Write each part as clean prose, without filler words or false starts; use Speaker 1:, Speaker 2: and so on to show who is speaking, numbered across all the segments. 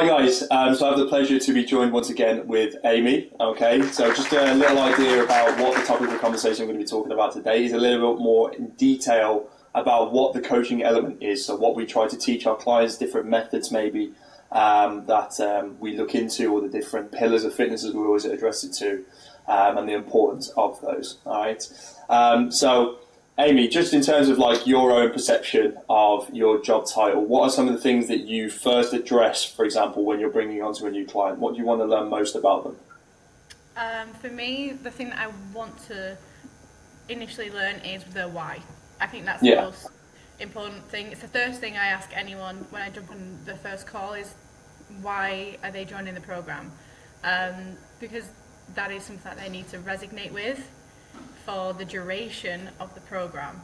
Speaker 1: Hi guys, so I have the pleasure to be joined once again with Amy. Okay, so just a little idea about what the topic of the conversation we're going to be talking about today is a little bit more in detail about what the coaching element is. So what we try to teach our clients, different methods maybe that we look into, or the different pillars of fitness as we always address it to, and the importance of those. All right, so Amy, just in terms of like your own perception of your job title, what are some of the things that you first address, for example, when you're bringing on to a new client? What do you want to learn most about them?
Speaker 2: For me, the thing that I want to initially learn is the why. I think that's the most important thing. It's the first thing I ask anyone when I jump on the first call is why are they joining the program? Because that is something that they need to resonate with for the duration of the program.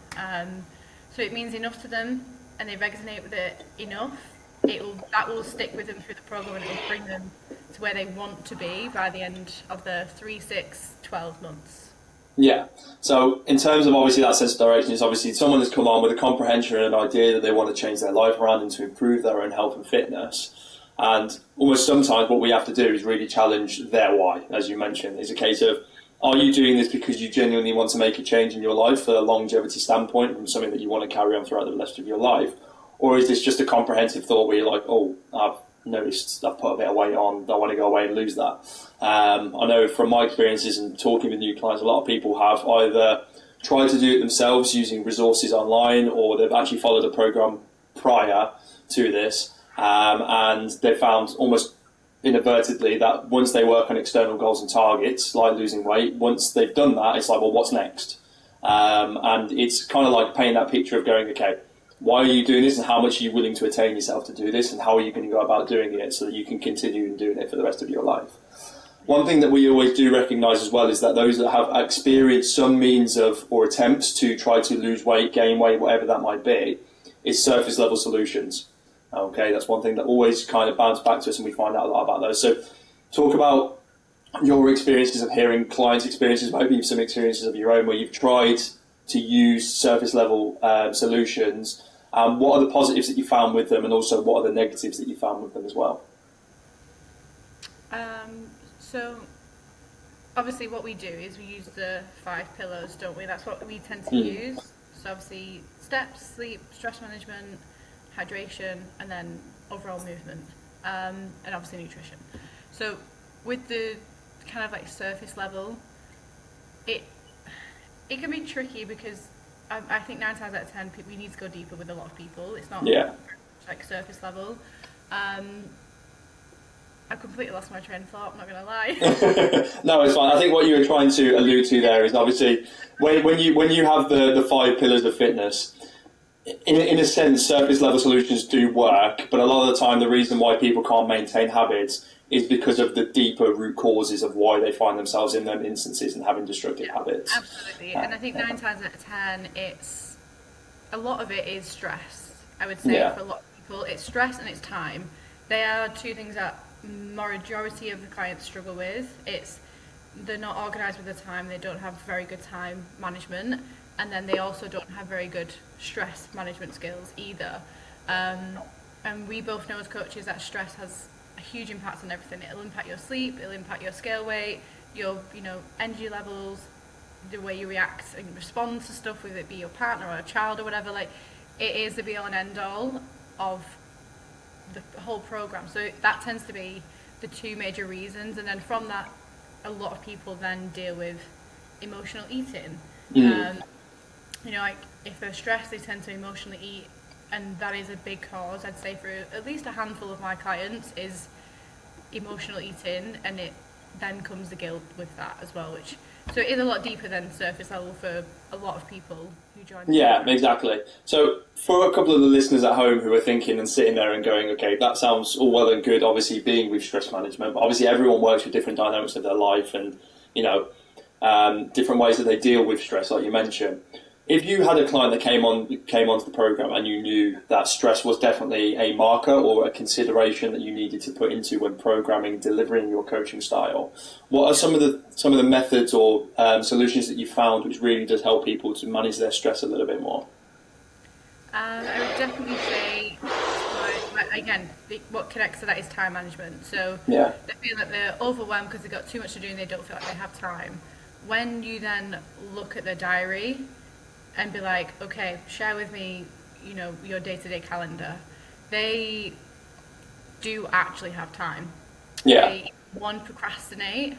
Speaker 2: So it means enough to them and they resonate with it enough, that will stick with them through the program, and it will bring them to where they want to be by the end of the 3, 6, 12 months.
Speaker 1: Yeah, so in terms of obviously that sense of direction, is obviously someone has come on with a comprehension and an idea that they want to change their life around and to improve their own health and fitness. And almost sometimes what we have to do is really challenge their why, as you mentioned. It's a case of, are you doing this because you genuinely want to make a change in your life for a longevity standpoint, from something that you want to carry on throughout the rest of your life? Or is this just a comprehensive thought where you're like, oh, I've noticed I've put a bit of weight on, don't want to go away and lose that? I know from my experiences and talking with new clients, a lot of people have either tried to do it themselves using resources online, or they've actually followed a program prior to this, and they found almost inadvertently that once they work on external goals and targets, like losing weight, once they've done that, it's like, well, what's next? And it's kind of like painting that picture of going, okay, why are you doing this, and how much are you willing to attain yourself to do this, and how are you going to go about doing it so that you can continue doing it for the rest of your life? One thing that we always do recognise as well is that those that have experienced some means of or attempts to try to lose weight, gain weight, whatever that might be, is surface level solutions. Okay, that's one thing that always kind of bounces back to us, and we find out a lot about those. So talk about your experiences of hearing clients' experiences, maybe some experiences of your own where you've tried to use surface level solutions. What are the positives that you found with them, and also what are the negatives that you found with them as well?
Speaker 2: So obviously what we do is we use the 5 pillars, don't we? That's what we tend to use. So obviously steps, sleep, stress management, hydration, and then overall movement, and obviously nutrition. So with the kind of like surface level, it can be tricky because I think 9 times out of 10 we need to go deeper with a lot of people. It's not like surface level. I completely lost my train of thought, I'm not going to lie.
Speaker 1: No, it's fine. I think what you were trying to allude to there is obviously when you have the 5 pillars of fitness, in a sense, surface level solutions do work, but a lot of the time the reason why people can't maintain habits is because of the deeper root causes of why they find themselves in them instances and having destructive habits.
Speaker 2: Absolutely, and I think 9 times out of 10, a lot of it is stress. I would say for a lot of people, it's stress and it's time. They are 2 things that majority of the clients struggle with. They're not organised with the time, they don't have very good time management, and then they also don't have very good stress management skills either. And we both know as coaches that stress has a huge impact on everything. It'll impact your sleep, it'll impact your scale weight, your energy levels, the way you react and respond to stuff, whether it be your partner or a child or whatever. Like, it is the be all and end all of the whole program. So that tends to be the 2 major reasons, and then from that a lot of people then deal with emotional eating. Like if they're stressed, they tend to emotionally eat, and that is a big cause, I'd say, for at least a handful of my clients, is emotional eating, and it then comes the guilt with that as well, so it is a lot deeper than surface level for a lot of people who join.
Speaker 1: Yeah, exactly. So for a couple of the listeners at home who are thinking and sitting there and going, okay, that sounds all well and good, obviously being with stress management, but obviously everyone works with different dynamics of their life and, different ways that they deal with stress, like you mentioned. If you had a client that came onto the program and you knew that stress was definitely a marker or a consideration that you needed to put into when programming and delivering your coaching style, what are some of the methods or solutions that you found which really does help people to manage their stress a little bit more?
Speaker 2: I would definitely say again, what connects to that is time management. So
Speaker 1: Yeah.
Speaker 2: they feel that they're overwhelmed because they've got too much to do and they don't feel like they have time. When you then look at their diary and be like, okay, share with me, you know, your day-to-day calendar, they do actually have time.
Speaker 1: Yeah.
Speaker 2: They, one, procrastinate,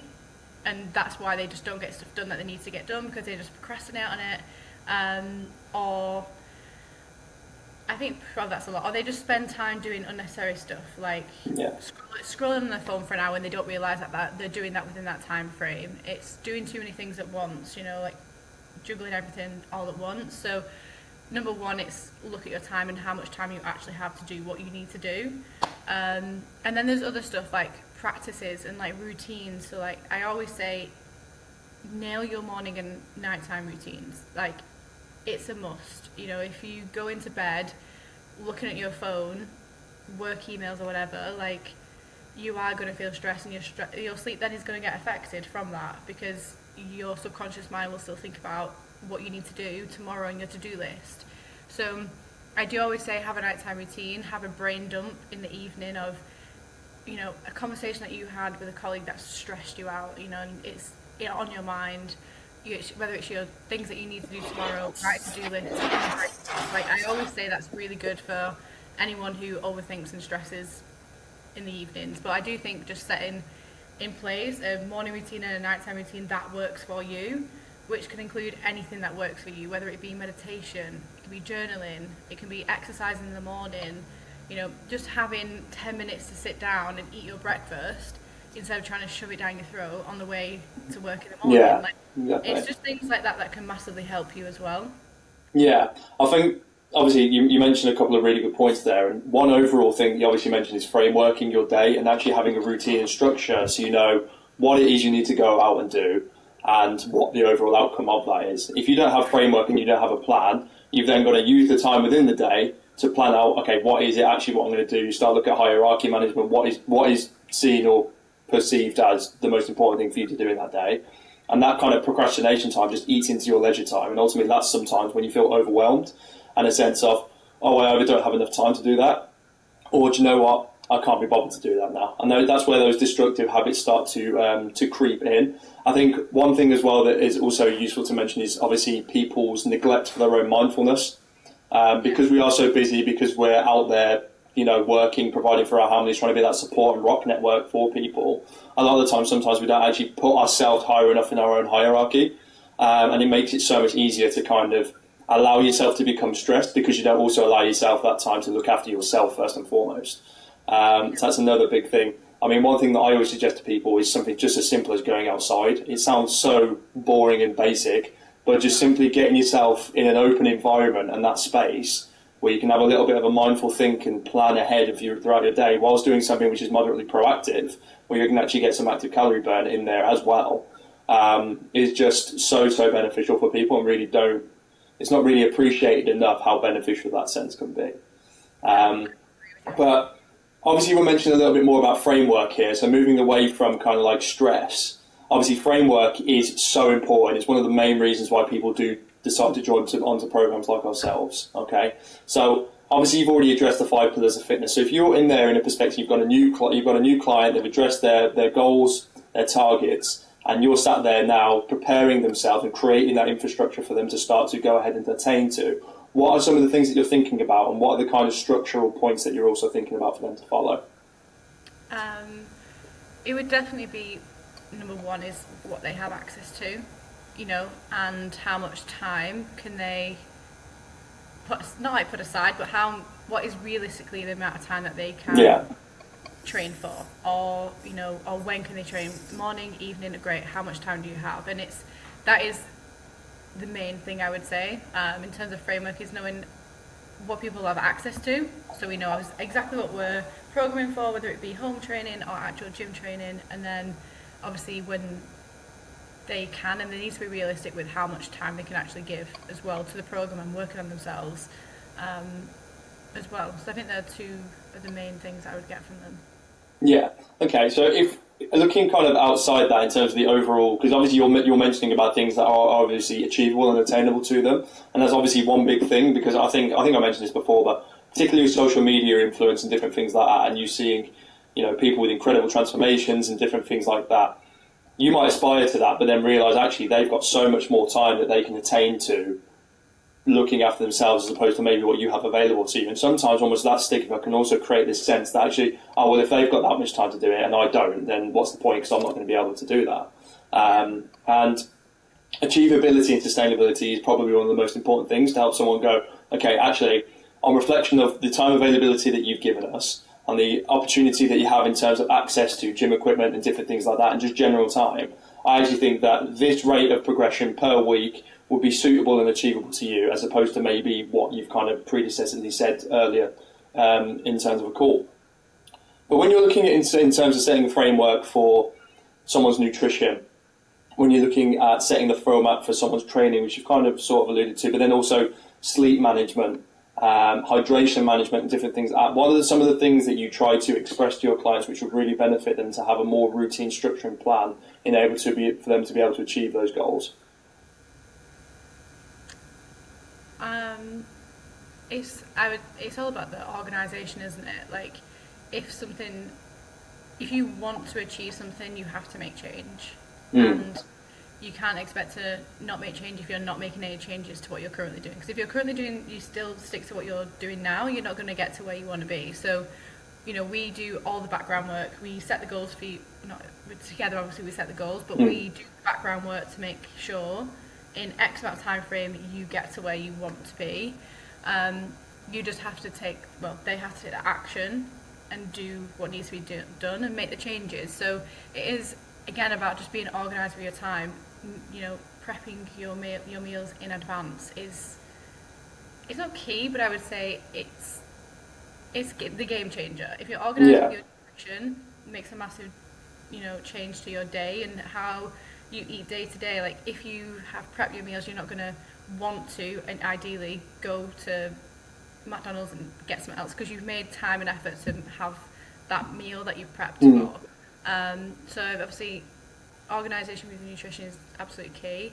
Speaker 2: and that's why they just don't get stuff done that they need to get done, because they just procrastinate on it. Or I think probably that's a lot. Or they just spend time doing unnecessary stuff, like scrolling on their phone for an hour, and they don't realise that they're doing that within that time frame. It's doing too many things at once, you know, like juggling everything all at once. So number one, it's look at your time and how much time you actually have to do what you need to do. And then there's other stuff like practices and like routines. So like I always say, nail your morning and nighttime routines. Like, it's a must. You know, if you go into bed looking at your phone, work emails or whatever, like, you are going to feel stressed, and your sleep then is going to get affected from that, because your subconscious mind will still think about what you need to do tomorrow on your to-do list. So I do always say, have a nighttime routine, have a brain dump in the evening of, you know, a conversation that you had with a colleague that stressed you out, you know, and it's on your mind. Whether it's your things that you need to do tomorrow, write a to-do list. Like, I always say that's really good for anyone who overthinks and stresses in the evenings. But I do think just setting in place a morning routine and a nighttime routine that works for you, which can include anything that works for you, whether it be meditation, it can be journaling, it can be exercising in the morning, you know, just having 10 minutes to sit down and eat your breakfast instead of trying to shove it down your throat on the way to work in the morning.
Speaker 1: Yeah,
Speaker 2: like,
Speaker 1: exactly.
Speaker 2: It's just things like that can massively help you as well.
Speaker 1: Yeah, I think obviously you mentioned a couple of really good points there, and one overall thing you obviously mentioned is frameworking your day and actually having a routine and structure, so you know what it is you need to go out and do and what the overall outcome of that is. If you don't have framework and you don't have a plan, you've then got to use the time within the day to plan out, okay, what is it actually what I'm going to do? You start looking at hierarchy management, what is seen or perceived as the most important thing for you to do in that day. And that kind of procrastination time just eats into your leisure time. And ultimately that's sometimes when you feel overwhelmed and a sense of, oh, I either don't have enough time to do that, or do you know what, I can't be bothered to do that now. And that's where those destructive habits start to creep in. I think one thing as well that is also useful to mention is obviously people's neglect for their own mindfulness. Because we are so busy, because we're out there, you know, working, providing for our families, trying to be that support and rock network for people. A lot of the time, sometimes we don't actually put ourselves higher enough in our own hierarchy. And it makes it so much easier to kind of allow yourself to become stressed, because you don't also allow yourself that time to look after yourself first and foremost. So that's another big thing. I mean, one thing that I always suggest to people is something just as simple as going outside. It sounds so boring and basic, but just simply getting yourself in an open environment and that space where you can have a little bit of a mindful think and plan ahead of you throughout your day, whilst doing something which is moderately proactive, where you can actually get some active calorie burn in there as well, is just so beneficial for people, and really it's not really appreciated enough how beneficial that sense can be. But obviously we're mentioning a little bit more about framework here, so moving away from kind of like stress, obviously framework is so important. It's one of the main reasons why people do decide to join onto programs like ourselves. Okay, so obviously you've already addressed the 5 pillars of fitness. So if you're in there in a perspective, you've got a new client, they've addressed their goals, their targets, and you're sat there now preparing themselves and creating that infrastructure for them to start to go ahead and attain to. What are some of the things that you're thinking about, and what are the kind of structural points that you're also thinking about for them to follow?
Speaker 2: It would definitely be, number one is what they have access to, you know, and how much time can they put aside, but what is realistically the amount of time that they can train for, or, you know, or when can they train? Morning, evening, great. How much time do you have? And that is the main thing I would say. In terms of framework, is knowing what people have access to, so we know exactly what we're programming for, whether it be home training or actual gym training, and then obviously when they can, and they need to be realistic with how much time they can actually give as well to the program and working on themselves as well. So I think they're two of the main things I would get from them. Yeah.
Speaker 1: Okay. So if looking kind of outside that in terms of the overall, because obviously you're mentioning about things that are obviously achievable and attainable to them, and that's obviously one big thing, because I think I mentioned this before, but particularly with social media influence and different things like that, and you seeing, people with incredible transformations and different things like that, you might aspire to that, but then realise actually they've got so much more time that they can attain to looking after themselves as opposed to maybe what you have available to you. And sometimes almost that stigma can also create this sense that actually, oh, well, if they've got that much time to do it and I don't, then what's the point, because I'm not going to be able to do that. And achievability and sustainability is probably one of the most important things to help someone go, okay, actually, on reflection of the time availability that you've given us, on the opportunity that you have in terms of access to gym equipment and different things like that, and just general time, I actually think that this rate of progression per week would be suitable and achievable to you, as opposed to maybe what you've kind of predecessorly said earlier in terms of a call. But when you're looking at in terms of setting a framework for someone's nutrition, when you're looking at setting the format for someone's training, which you've kind of sort of alluded to, but then also sleep management, hydration management and different things, what are some of the things that you try to express to your clients which would really benefit them to have a more routine structure and plan for them to be able to achieve those goals?
Speaker 2: It's all about the organisation, isn't it? Like, if you want to achieve something, you have to make change. And you can't expect to not make change if you're not making any changes to what you're currently doing. Because if you're currently doing, you still stick to what you're doing now, you're not going to get to where you want to be. So, we do all the background work. We set the goals together, obviously we set the goals, but we do the background work to make sure in X amount of time frame you get to where you want to be. You just have to they have to take the action and do what needs to be done and make the changes. So it is, again, about just being organised with your time. Prepping your meals in advance it's not key, but I would say it's the game changer. If you're organised with your nutrition, it makes a massive change to your day and how you eat day to day. Like, if you have prepped your meals, you're not going to want to, and ideally, go to McDonald's and get something else because you've made time and effort to have that meal that you've prepped for. So obviously, organisation with nutrition is absolutely key.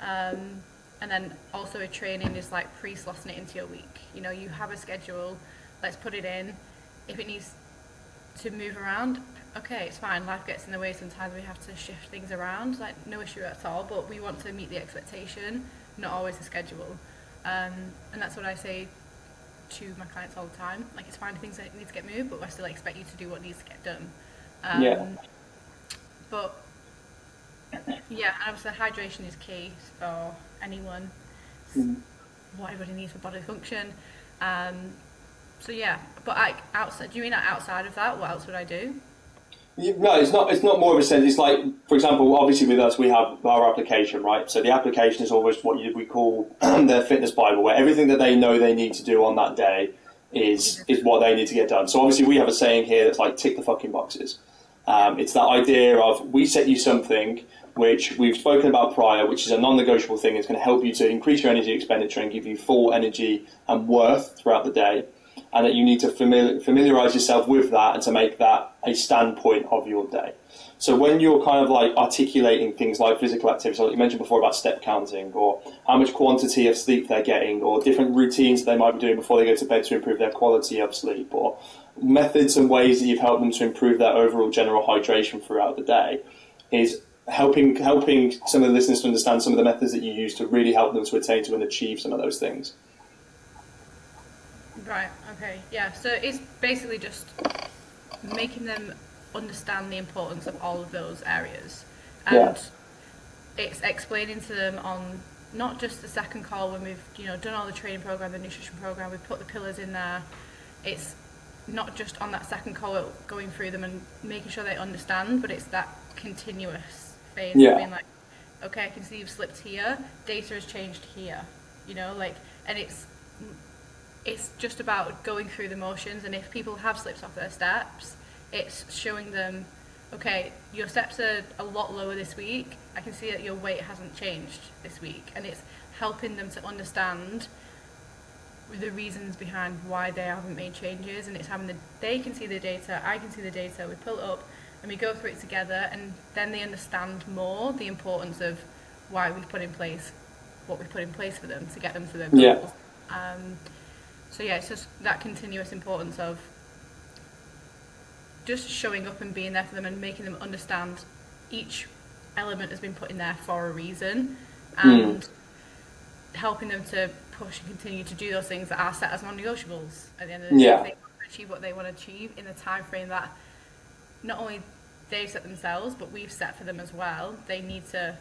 Speaker 2: And then also training is like pre-slotting it into your week. You have a schedule, let's put it in. If it needs to move around, okay, it's fine. Life gets in the way. Sometimes we have to shift things around, like no issue at all. But we want to meet the expectation, not always the schedule. And that's what I say to my clients all the time. Like, it's fine if things need to get moved, but I still expect you to do what needs to get done. But yeah, and obviously hydration is key for anyone. What everybody needs for body function. So yeah, but outside, do you mean outside of that, what else would I do?
Speaker 1: No, it's not. It's not more of a sense. It's like, for example, obviously with us, we have our application, right? So the application is almost what we call their fitness Bible, where everything that they know they need to do on that day is what they need to get done. So obviously we have a saying here that's like, tick the fucking boxes. It's that idea of, we set you something which we've spoken about prior, which is a non-negotiable thing. It's going to help you to increase your energy expenditure and give you full energy and worth throughout the day. And that you need to familiarise yourself with that and to make that a standpoint of your day. So when you're kind of like articulating things like physical activity, like you mentioned before about step counting, or how much quantity of sleep they're getting, or different routines that they might be doing before they go to bed to improve their quality of sleep, or methods and ways that you've helped them to improve their overall general hydration throughout the day, is helping some of the listeners to understand some of the methods that you use to really help them to attain to and achieve some of those things.
Speaker 2: Right, okay, yeah, so it's basically just making them understand the importance of all of those areas, and it's explaining to them on not just the second call when we've done all the training program, the nutrition program, we've put the pillars in there. It's not just on that second call going through them and making sure they understand, but it's that continuous phase of being like, okay, I can see you've slipped here, data has changed here, and it's just about going through the motions. And if people have slipped off their steps, it's showing them, okay, your steps are a lot lower this week, I can see that your weight hasn't changed this week, and it's helping them to understand the reasons behind why they haven't made changes. And it's they can see the data, I can see the data, we pull it up and we go through it together, and then they understand more the importance of why we put in place what we put in place for them to get them to their goals. So yeah, it's just that continuous importance of just showing up and being there for them and making them understand each element has been put in there for a reason, and helping them to push and continue to do those things that are set as non-negotiables at the end of the day. If they want to achieve what they want to achieve in the time frame that not only they've set themselves but we've set for them as well, they need to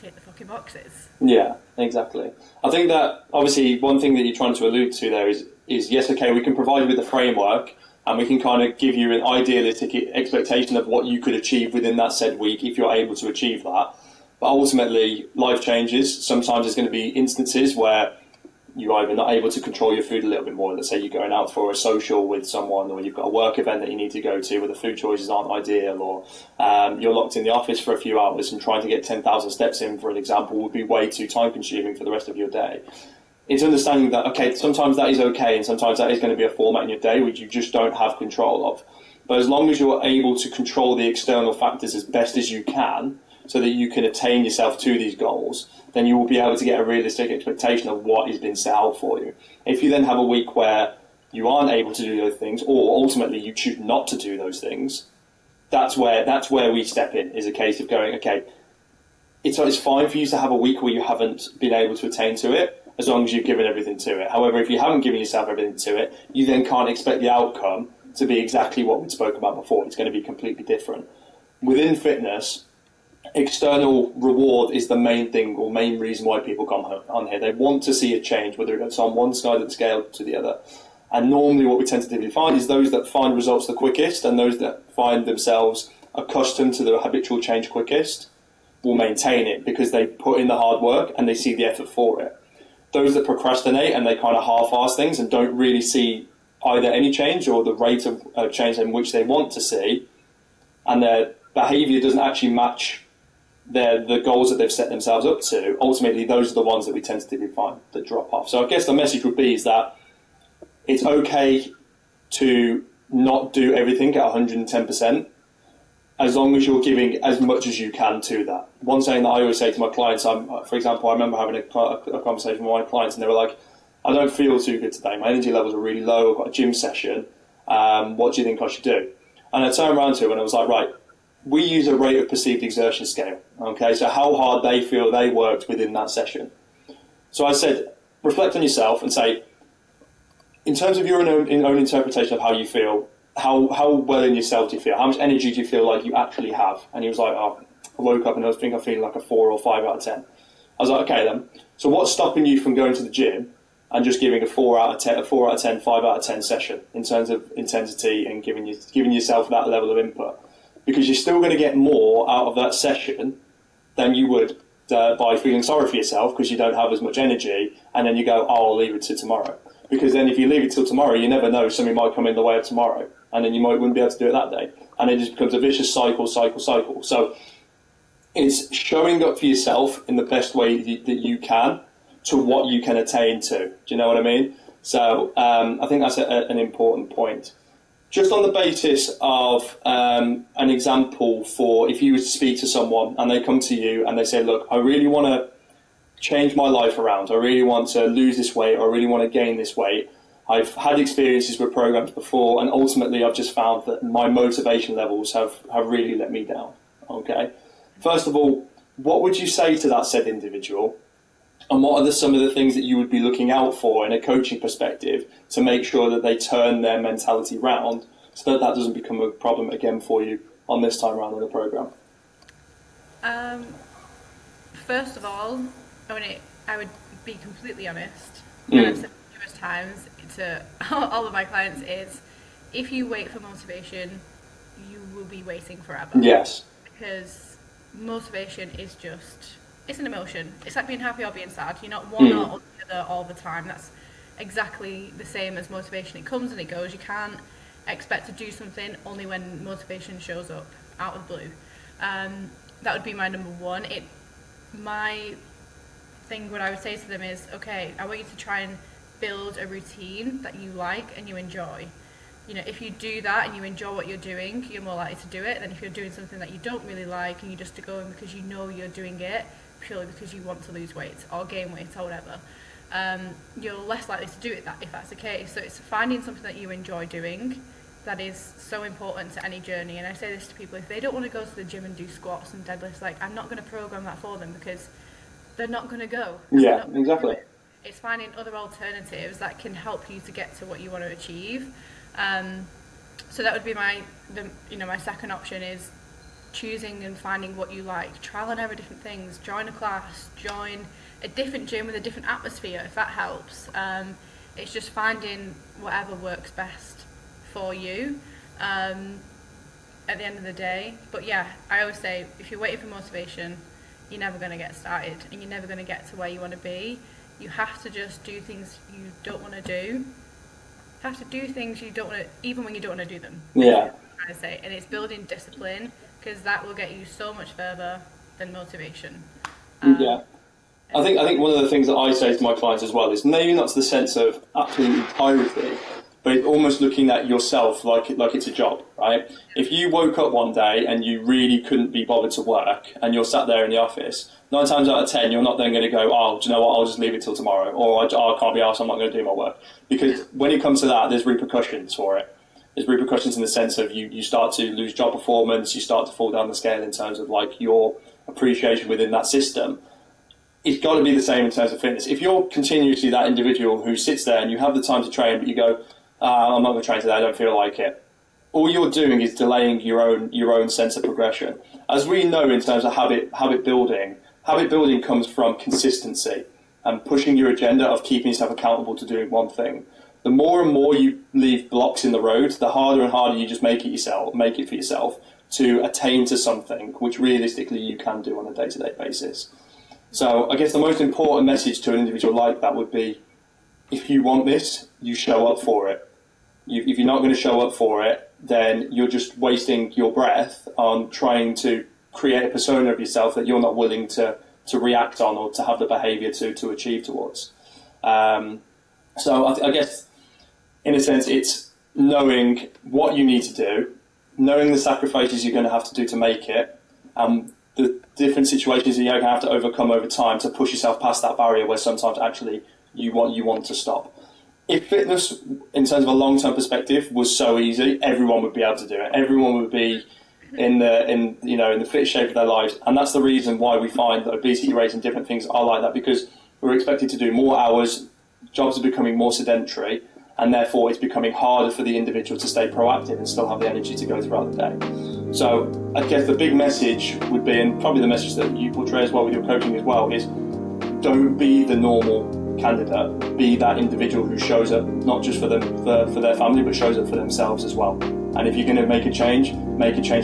Speaker 2: tick the fucking boxes.
Speaker 1: Yeah, exactly. I think that obviously one thing that you're trying to allude to there is yes, okay, we can provide you with a framework and we can kind of give you an idealistic expectation of what you could achieve within that said week if you're able to achieve that. But ultimately, life changes. Sometimes there's going to be instances where you're either not able to control your food a little bit more. Let's say you're going out for a social with someone, or you've got a work event that you need to go to where the food choices aren't ideal, or you're locked in the office for a few hours and trying to get 10,000 steps in, for an example, would be way too time consuming for the rest of your day. It's understanding that, okay, sometimes that is okay, and sometimes that is going to be a format in your day which you just don't have control of. But as long as you're able to control the external factors as best as you can, so that you can attain yourself to these goals, then you will be able to get a realistic expectation of what has been set out for you. If you then have a week where you aren't able to do those things, or ultimately you choose not to do those things, that's where we step in, is a case of going, okay, it's fine for you to have a week where you haven't been able to attain to it, as long as you've given everything to it. However, if you haven't given yourself everything to it, you then can't expect the outcome to be exactly what we spoke about before. It's going to be completely different. Within fitness, external reward is the main thing or main reason why people come on here. They want to see a change, whether it's on one side of the scale to the other. And normally what we tentatively find is those that find results the quickest and those that find themselves accustomed to the habitual change quickest will maintain it because they put in the hard work and they see the effort for it. Those that procrastinate and they kind of half-ass things and don't really see either any change or the rate of change in which they want to see, and their behaviour doesn't actually match the goals that they've set themselves up to, ultimately those are the ones that we tentatively find that drop off. So I guess the message would be is that it's okay to not do everything at 110%, as long as you're giving as much as you can to that. One saying that I always say to my clients, for example, I remember having a conversation with my clients and they were like, I don't feel too good today, my energy levels are really low, I've got a gym session, what do you think I should do? And I turned around to him and I was like, right, we use a rate of perceived exertion scale, okay, so how hard they feel they worked within that session. So I said, reflect on yourself and say, in terms of your own interpretation of how you feel, how well in yourself do you feel? How much energy do you feel like you actually have? And he was like, oh, I woke up and I think I'm feeling like a 4 or 5 out of 10. I was like, okay then, so what's stopping you from going to the gym and just giving a 4 out of 10, 5 out of 10 session in terms of intensity and giving yourself that level of input? Because you're still going to get more out of that session than you would by feeling sorry for yourself because you don't have as much energy, and then you go, oh, I'll leave it to tomorrow. Because then if you leave it till tomorrow, you never know, something might come in the way of tomorrow, and then you wouldn't be able to do it that day. And it just becomes a vicious cycle. So it's showing up for yourself in the best way that you can to what you can attain to. Do you know what I mean? So I think that's an important point. Just on the basis of an example for if you were to speak to someone and they come to you and they say, look, I really want to change my life around. I really want to lose this weight, or I really want to gain this weight. I've had experiences with programs before, and ultimately I've just found that my motivation levels have really let me down. Okay. First of all, what would you say to that said individual? And what are some of the things that you would be looking out for in a coaching perspective to make sure that they turn their mentality round so that doesn't become a problem again for you on this time around in the program?
Speaker 2: First of all, I would be completely honest, and I've said numerous times to all of my clients, is if you wait for motivation, you will be waiting forever.
Speaker 1: Yes.
Speaker 2: Because motivation is it's an emotion. It's like being happy or being sad. You're not one or the other all the time. That's exactly the same as motivation. It comes and it goes. You can't expect to do something only when motivation shows up out of the blue. That would be my number one. My thing, what I would say to them is, okay, I want you to try and build a routine that you like and you enjoy. You know, if you do that and you enjoy what you're doing, you're more likely to do it than if you're doing something that you don't really like and you just go in because you know you're doing it purely because you want to lose weight or gain weight or whatever. you're less likely to do it if that's the case. So it's finding something that you enjoy doing. That is so important to any journey. And I say this to people, if they don't want to go to the gym and do squats and deadlifts, like, I'm not going to program that for them, because they're not going to go.
Speaker 1: Yeah, exactly.
Speaker 2: It's finding other alternatives that can help you to get to what you want to achieve. So that would be my second option, is choosing and finding what you like. Trial and error different things. Join a class. Join a different gym with a different atmosphere, if that helps. It's just finding whatever works best for you at the end of the day. But yeah, I always say, if you're waiting for motivation, you're never going to get started, and you're never going to get to where you want to be. You have to just do things you don't want to do. You have to do things you don't want to, even when you don't want to do them.
Speaker 1: Yeah.
Speaker 2: I say, and it's building discipline, because that will get you so much further than motivation.
Speaker 1: Yeah. I think one of the things that I say to my clients as well is, maybe not to the sense of absolute entirety, but almost looking at yourself like it's a job, right? If you woke up one day and you really couldn't be bothered to work, and you're sat there in the office, 9 times out of 10, you're not then going to go, oh, do you know what, I'll just leave it till tomorrow, or I can't be arsed, I'm not going to do my work. Because when it comes to that, there's repercussions for it. There's repercussions in the sense of you start to lose job performance, you start to fall down the scale in terms of like your appreciation within that system. It's got to be the same in terms of fitness. If you're continuously that individual who sits there and you have the time to train, but you go, I'm not going to train today, I don't feel like it, all you're doing is delaying your own sense of progression. As we know in terms of habit building comes from consistency and pushing your agenda of keeping yourself accountable to doing one thing. The more and more you leave blocks in the road, the harder and harder you just make it for yourself to attain to something which realistically you can do on a day-to-day basis. So I guess the most important message to an individual like that would be, if you want this, you show up for it. If you're not going to show up for it, then you're just wasting your breath on trying to create a persona of yourself that you're not willing to react on or to have the behaviour to achieve towards. So I guess, in a sense, it's knowing what you need to do, knowing the sacrifices you're going to have to do to make it, the different situations that you're going to have to overcome over time to push yourself past that barrier where sometimes actually you want to stop. If fitness, in terms of a long-term perspective, was so easy, everyone would be able to do it. Everyone would be in the fittest shape of their lives, and that's the reason why we find that obesity rates and different things are like that, because we're expected to do more hours, jobs are becoming more sedentary, and therefore it's becoming harder for the individual to stay proactive and still have the energy to go throughout the day. So I guess the big message would be, and probably the message that you portray as well with your coaching as well, is don't be the normal candidate. Be that individual who shows up not just for their family, but shows up for themselves as well. And if you're going to make a change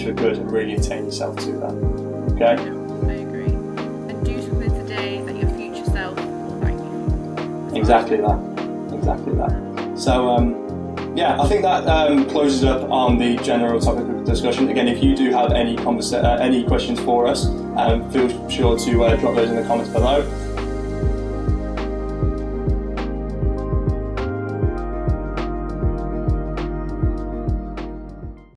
Speaker 1: for good and really attain yourself to that. Okay?
Speaker 2: I agree. And do something today that your future self will thank you for.
Speaker 1: Exactly that. So, I think that closes up on the general topic of discussion. Again, if you do have any questions for us, feel sure to drop those in the comments below.